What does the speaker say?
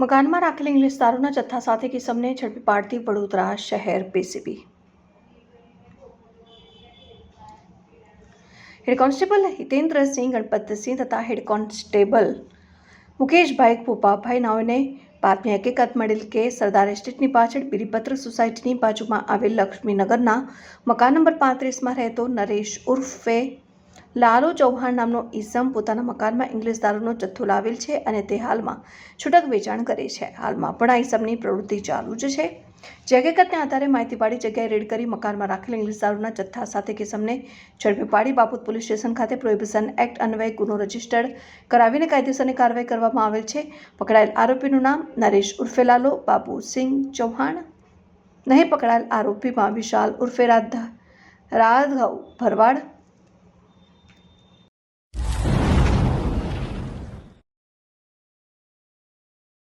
મકાનમાં રાખેલ ઇંગ્લિશ દારૂના જથ્થા સાથે કિસમને ઝડપી પાડતી વડોદરા શહેર PCB. Head constable Hitendrasinh Ganpatsinh તથા હેડ કોન્સ્ટેબલ મુકેશભાઈ ભૂપાભાઈ નાઓને બાતમી હકીકત મળેલ કે સરદાર એસ્ટેટની પાછળ બીલીપત્ર સોસાયટીની બાજુમાં આવેલ લક્ષ્મીનગરના મકાન નંબર 35માં રહેતો નરેશ ઉર્ફે લાલુ ચૌહાણ નામનો ઈસમ પોતાના મકાનમાં ઇંગ્લિશ દારૂનો જથ્થો લાવેલ છે અને તે હાલમાં છૂટક વેચાણ કરે છે. હાલમાં પણ આ ઈસમની પ્રવૃત્તિ ચાલુ જ છે. જે હકીકતને આધારે માહિતીવાળી જગ્યાએ રેડ કરી મકાનમાં રાખેલ ઇંગ્લિશ દારૂના જથ્થા સાથે કિસમને ઝડપી પાડી બાપુત પોલીસ સ્ટેશન ખાતે પ્રોહિબિશન એક્ટ અન્વયે ગુનો રજીસ્ટર્ડ કરાવીને કાયદેસરની કાર્યવાહી કરવામાં આવેલ છે. પકડાયેલ આરોપીનું નામ નરેશ ઉર્ફે લાલો બાબુસિંહ ચૌહાણ. નહીં પકડાયેલ આરોપીમાં વિશાલ ઉર્ફે રાઘવ ભરવાડ,